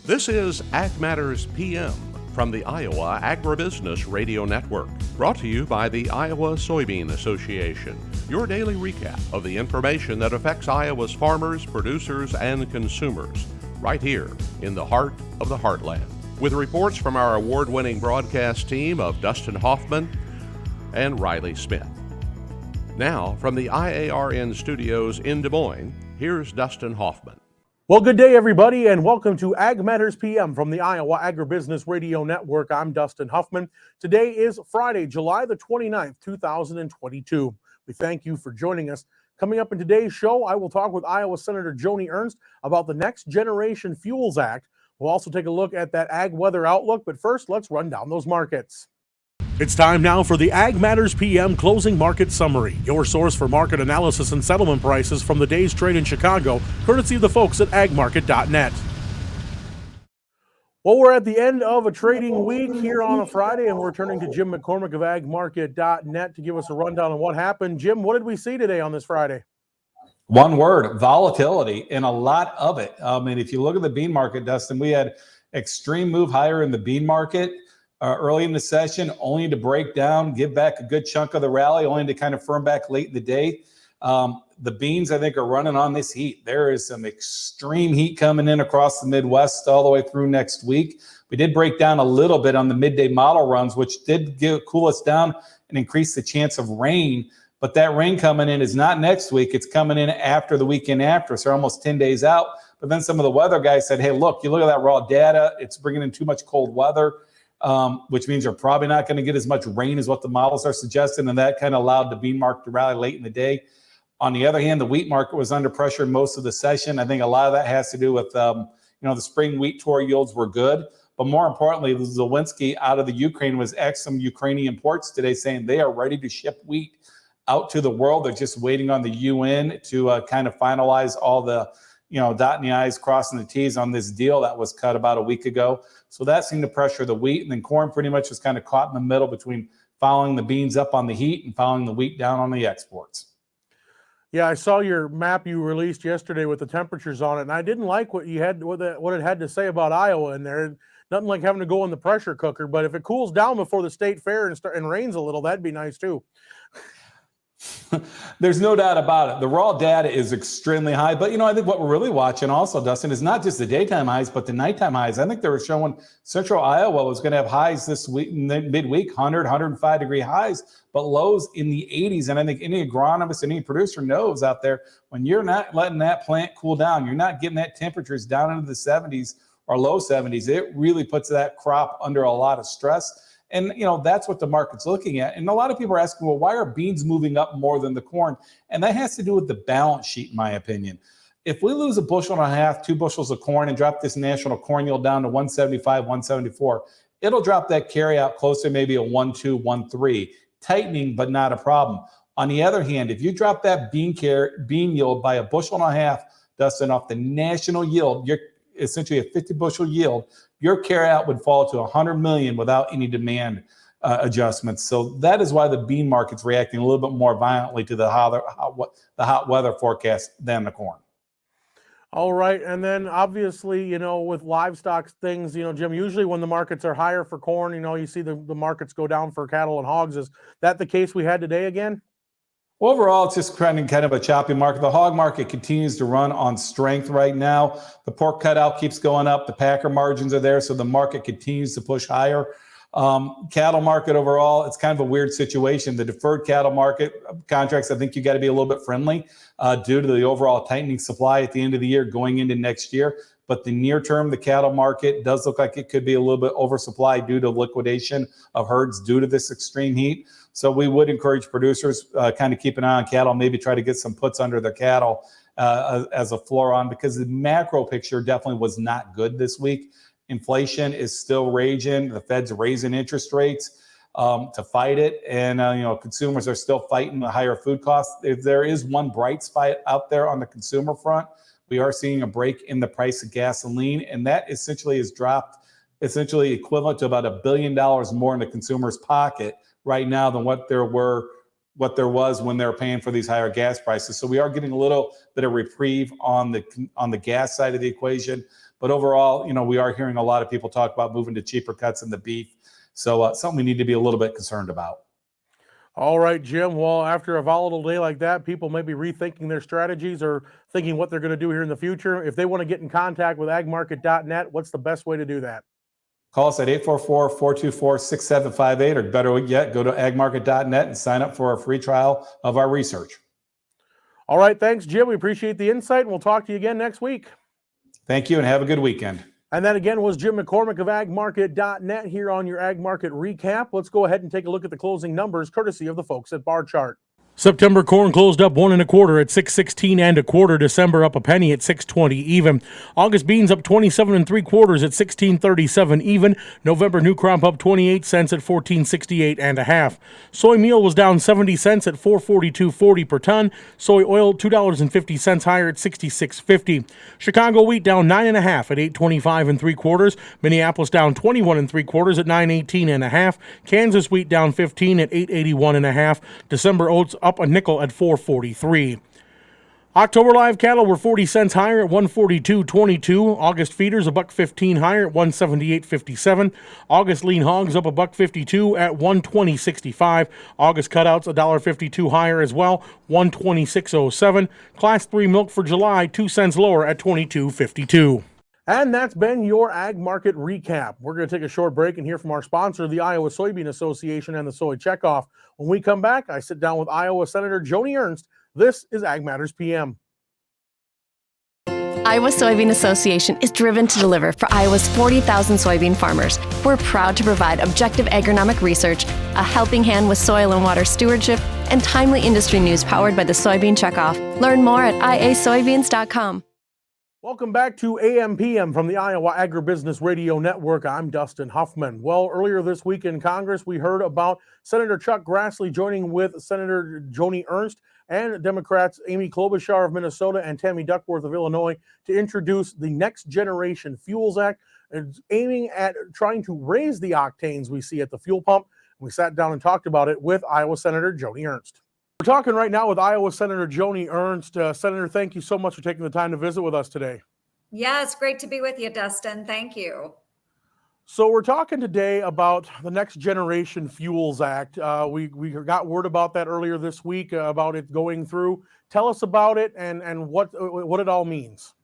This is Ag Matters PM from the Iowa Agribusiness Radio Network, brought to you by the Iowa Soybean Association, your daily recap of the information that affects Iowa's farmers, producers, and consumers, right here in the heart of the heartland. With reports from our award-winning broadcast team of Dustin Hoffman and Riley Smith. Now, from the IARN studios in Des Moines, here's Dustin Hoffman. Well, good day, everybody, and welcome to Ag Matters PM from the Iowa Agribusiness Radio Network. I'm Dustin Hoffman. Today is Friday, July the 29th, 2022. We thank you for joining us. Coming up in today's show, I will talk with Iowa Senator Joni Ernst about the Next Generation Fuels Act. We'll also take a look at that ag weather outlook, but first, let's run down those markets. It's time now for the Ag Matters PM Closing Market Summary, your source for market analysis and settlement prices from the day's trade in Chicago, courtesy of the folks at agmarket.net. Well, we're at the end of a trading week here on a Friday, and we're turning to Jim McCormick of agmarket.net to give us a rundown on what happened. Jim, what did we see today on this Friday? One word, volatility, and a lot of it. If you look at the bean market, Dustin, we had extreme move higher in the bean market early in the session, only to break down, give back a good chunk of the rally, only to kind of firm back late in the day. The beans, I think, are running on this heat. There is some extreme heat coming in across the Midwest all the way through next week. We did break down a little bit on the midday model runs, which did cool us down and increase the chance of rain. But that rain coming in is not next week. It's coming in after the weekend after, so almost 10 days out. But then some of the weather guys said, hey, look, you look at that raw data. It's bringing in too much cold weather. Which means you're probably not going to get as much rain as what the models are suggesting, and that kind of allowed the bean market to rally late in the day. On the other hand, the wheat market was under pressure most of the session. I think a lot of that has to do with, the spring wheat tour yields were good, but more importantly, Zelensky out of the Ukraine was some Ukrainian ports today saying they are ready to ship wheat out to the world. They're just waiting on the UN to kind of finalize all the dotting the I's, crossing the T's on this deal that was cut about a week ago. So that seemed to pressure the wheat. And then corn pretty much was kind of caught in the middle between following the beans up on the heat and following the wheat down on the exports. Yeah, I saw your map you released yesterday with the temperatures on it, and I didn't like what it had to say about Iowa in there. Nothing like having to go in the pressure cooker, but if it cools down before the state fair and rains a little, that'd be nice too. There's no doubt about it. The raw data is extremely high. But, I think what we're really watching also, Dustin, is not just the daytime highs, but the nighttime highs. I think they were showing central Iowa was going to have highs this week, midweek, 100, 105 degree highs, but lows in the 80s. And I think any agronomist, any producer knows out there, when you're not letting that plant cool down, you're not getting that temperatures down into the 70s or low 70s, it really puts that crop under a lot of stress. And, that's what the market's looking at. And a lot of people are asking, well, why are beans moving up more than the corn? And that has to do with the balance sheet, in my opinion. If we lose a bushel and a half, 2 bushels of corn, and drop this national corn yield down to 175, 174, it'll drop that carryout closer, maybe a 1.2, 1.3, tightening, but not a problem. On the other hand, if you drop that bean yield by a bushel and a half, Dustin, off the national yield, you're essentially a 50 bushel yield, your carryout would fall to 100 million without any demand adjustments. So that is why the bean market's reacting a little bit more violently to the hot weather forecast than the corn. All right. And then obviously, with livestock things, Jim, usually when the markets are higher for corn, you see the markets go down for cattle and hogs. Is that the case we had today again? Overall, it's just kind of a choppy market. The hog market continues to run on strength right now. The pork cutout keeps going up. The packer margins are there, so the market continues to push higher. Cattle market overall, it's kind of a weird situation. The deferred cattle market contracts, I think you got to be a little bit friendly due to the overall tightening supply at the end of the year going into next year. But the near term, the cattle market does look like it could be a little bit oversupplied due to liquidation of herds due to this extreme heat. So we would encourage producers kind of keep an eye on cattle, maybe try to get some puts under their cattle as a floor on, because the macro picture definitely was not good this week. Inflation is still raging. The Fed's raising interest rates to fight it. And, consumers are still fighting the higher food costs. If there is one bright spot out there on the consumer front, we are seeing a break in the price of gasoline, and that essentially has dropped essentially equivalent to about $1 billion more in the consumer's pocket right now than what there was when they were paying for these higher gas prices. So we are getting a little bit of reprieve on the gas side of the equation. But overall, we are hearing a lot of people talk about moving to cheaper cuts in the beef. So something we need to be a little bit concerned about. All right, Jim. Well, after a volatile day like that, people may be rethinking their strategies or thinking what they're going to do here in the future. If they want to get in contact with agmarket.net, what's the best way to do that? Call us at 844-424-6758, or better yet, go to agmarket.net and sign up for a free trial of our research. All right, thanks, Jim. We appreciate the insight, and we'll talk to you again next week. Thank you, and have a good weekend. And that again was Jim McCormick of agmarket.net here on your Ag Market Recap. Let's go ahead and take a look at the closing numbers courtesy of the folks at Bar Chart. September corn closed up 1 1/4 at 6.16 1/4. December up a penny at 6.20 even. August beans up 27 3/4 at 16.37 even. November new crop up 28 cents at 14.68 1/2. Soy meal was down 70 cents at 442.40 per ton. Soy oil $2.50 higher at 66.50. Chicago wheat down 9 1/2 at 8.25 3/4. Minneapolis down 21 3/4 at 9.18 1/2. Kansas wheat down 15 at 8.81 1/2. December oats up a nickel at 4.43. October live cattle were 40 cents higher at 142.22. August feeders $1.15 higher at 178.57. August lean hogs up $1.52 at 120.65. August cutouts $1.52 higher as well, 126.07. Class 3 milk for July 2 cents lower at 22.52. And that's been your Ag Market Recap. We're going to take a short break and hear from our sponsor, the Iowa Soybean Association and the Soy Checkoff. When we come back, I sit down with Iowa Senator Joni Ernst. This is Ag Matters PM. Iowa Soybean Association is driven to deliver for Iowa's 40,000 soybean farmers. We're proud to provide objective agronomic research, a helping hand with soil and water stewardship, and timely industry news powered by the Soybean Checkoff. Learn more at iasoybeans.com. Welcome back to AM/PM from the Iowa Agribusiness Radio Network. I'm Dustin Huffman. Well, earlier this week in Congress, we heard about Senator Chuck Grassley joining with Senator Joni Ernst and Democrats Amy Klobuchar of Minnesota and Tammy Duckworth of Illinois to introduce the Next Generation Fuels Act, aiming at trying to raise the octanes we see at the fuel pump. We sat down and talked about it with Iowa Senator Joni Ernst. We're talking right now with Iowa Senator Joni Ernst. Senator, thank you so much for taking the time to visit with us today. Yeah, it's great to be with you, Dustin. Thank you. So we're talking today about the Next Generation Fuels Act. We got word about that earlier this week, about it going through. Tell us about it and what it all means.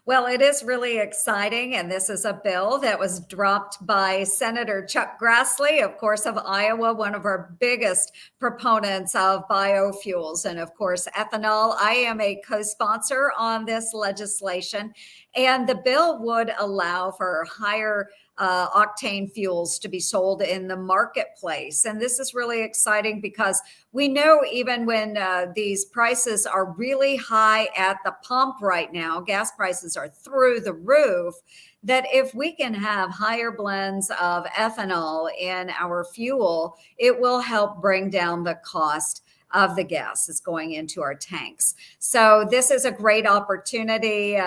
Well, it is really exciting, and this is a bill that was dropped by Senator Chuck Grassley, of course, of Iowa, one of our biggest proponents of biofuels and, of course, ethanol. I am a co-sponsor on this legislation, and the bill would allow for higher octane fuels to be sold in the marketplace. And this is really exciting because we know even when these prices are really high at the pump right now, gas prices are through the roof, that if we can have higher blends of ethanol in our fuel, it will help bring down the cost of the gas that's going into our tanks. So this is a great opportunity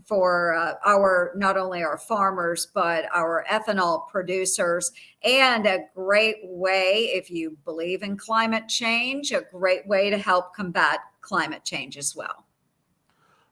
for our, not only our farmers, but our ethanol producers, and a great way, if you believe in climate change, a great way to help combat climate change as well.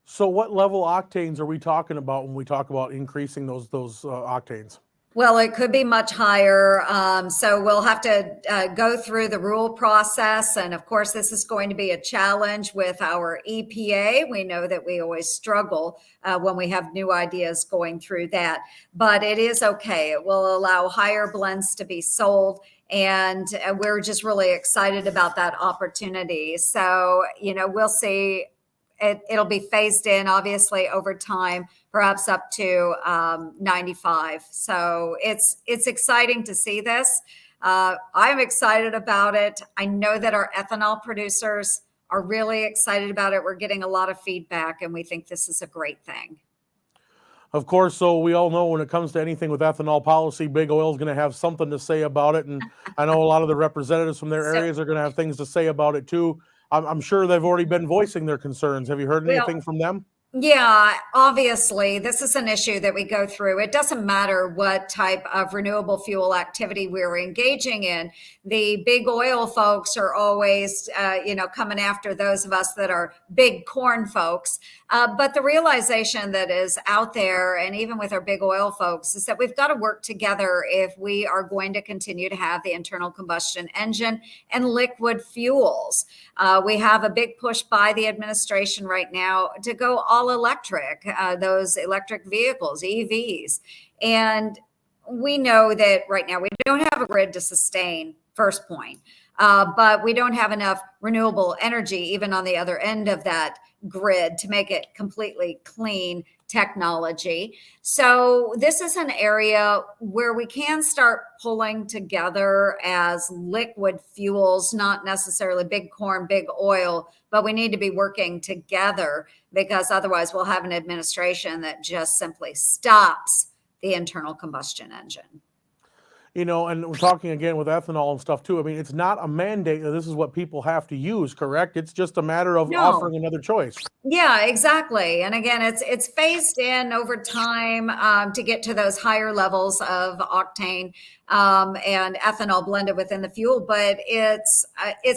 So what level octanes are we talking about when we talk about increasing those octanes? Well, it could be much higher. So we'll have to go through the rule process. And of course, this is going to be a challenge with our EPA. We know that we always struggle when we have new ideas going through that, but it is okay. It will allow higher blends to be sold. And we're just really excited about that opportunity. So, we'll see. It'll be phased in, obviously, over time, perhaps up to 95. So it's exciting to see this. I'm excited about it. I know that our ethanol producers are really excited about it. We're getting a lot of feedback, and we think this is a great thing. Of course, so we all know when it comes to anything with ethanol policy, Big Oil is going to have something to say about it. And I know a lot of the representatives from their areas are going to have things to say about it, too. I'm sure they've already been voicing their concerns. Have you heard anything from them? Yeah, obviously, this is an issue that we go through. It doesn't matter what type of renewable fuel activity we're engaging in. The big oil folks are always, coming after those of us that are big corn folks. But the realization that is out there, and even with our big oil folks, is that we've got to work together if we are going to continue to have the internal combustion engine and liquid fuels. We have a big push by the administration right now to go all electric, those electric vehicles, EVs. And we know that right now we don't have a grid to sustain, first point, but we don't have enough renewable energy, even on the other end of that grid, to make it completely clean technology. So this is an area where we can start pulling together as liquid fuels, not necessarily big corn, big oil, but we need to be working together, because otherwise we'll have an administration that just simply stops the internal combustion engine. And we're talking again with ethanol and stuff too. I mean, it's not a mandate that this is what people have to use, correct? It's just a matter of offering another choice. Yeah, exactly. And again, it's phased in over time to get to those higher levels of octane and ethanol blended within the fuel. But it's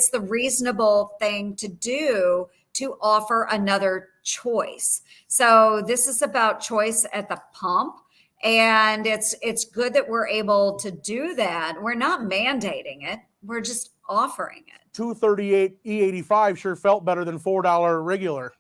the reasonable thing to do to offer another choice. So this is about choice at the pump. And it's good that we're able to do that. We're not mandating it. We're just offering it. $2.38 E85 sure felt better than $4 regular.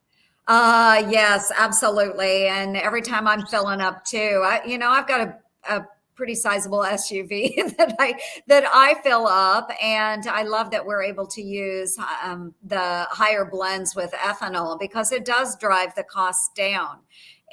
Yes, absolutely. And every time I'm filling up too, I've got a pretty sizable SUV that I fill up, and I love that we're able to use the higher blends with ethanol, because it does drive the costs down.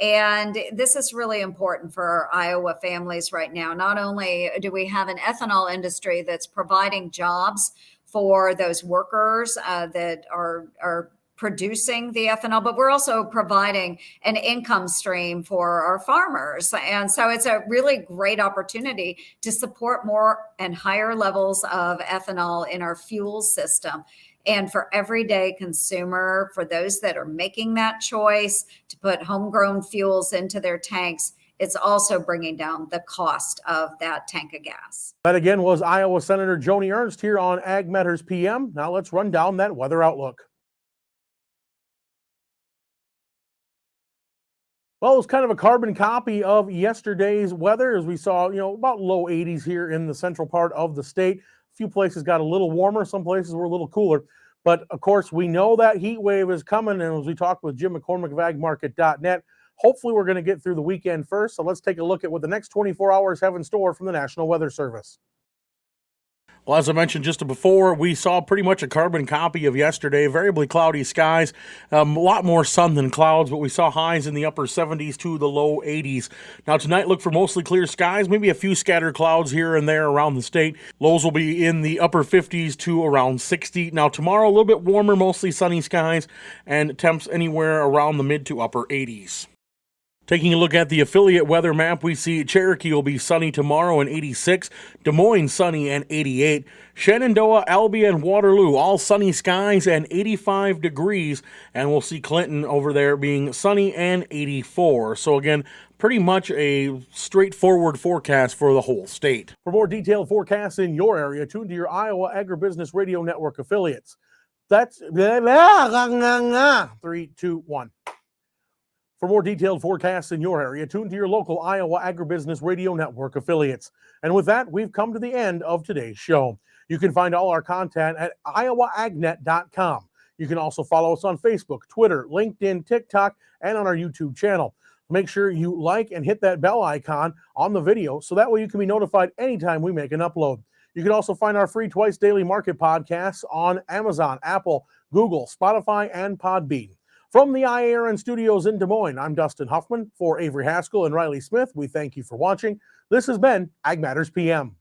And this is really important for our Iowa families right now. Not only do we have an ethanol industry that's providing jobs for those workers that are producing the ethanol, but we're also providing an income stream for our farmers. And so it's a really great opportunity to support more and higher levels of ethanol in our fuel system. And for everyday consumer, for those that are making that choice to put homegrown fuels into their tanks, it's also bringing down the cost of that tank of gas. That again was Iowa Senator Joni Ernst here on Ag Matters PM. Now let's run down that weather outlook. Well, it was kind of a carbon copy of yesterday's weather, as we saw, about low 80s here in the central part of the state. A few places got a little warmer. Some places were a little cooler. But, of course, we know that heat wave is coming. And as we talked with Jim McCormick of agmarket.net, hopefully we're going to get through the weekend first. So let's take a look at what the next 24 hours have in store from the National Weather Service. Well, as I mentioned just before, we saw pretty much a carbon copy of yesterday. Variably cloudy skies, a lot more sun than clouds, but we saw highs in the upper 70s to the low 80s. Now tonight, look for mostly clear skies, maybe a few scattered clouds here and there around the state. Lows will be in the upper 50s to around 60. Now tomorrow, a little bit warmer, mostly sunny skies, and temps anywhere around the mid to upper 80s. Taking a look at the affiliate weather map, we see Cherokee will be sunny tomorrow and 86, Des Moines sunny and 88, Shenandoah, Albia, and Waterloo all sunny skies and 85 degrees, and we'll see Clinton over there being sunny and 84. So again, pretty much a straightforward forecast for the whole state. For more detailed forecasts in your area, tune to your Iowa Agribusiness Radio Network affiliates. That's 3, 2, 1. For more detailed forecasts in your area, tune to your local Iowa Agribusiness Radio Network affiliates. And with that, we've come to the end of today's show. You can find all our content at iowaagnet.com. You can also follow us on Facebook, Twitter, LinkedIn, TikTok, and on our YouTube channel. Make sure you like and hit that bell icon on the video so that way you can be notified anytime we make an upload. You can also find our free twice daily market podcasts on Amazon, Apple, Google, Spotify, and Podbean. From the IARN studios in Des Moines, I'm Dustin Huffman. For Avery Haskell and Riley Smith, we thank you for watching. This has been Ag Matters PM.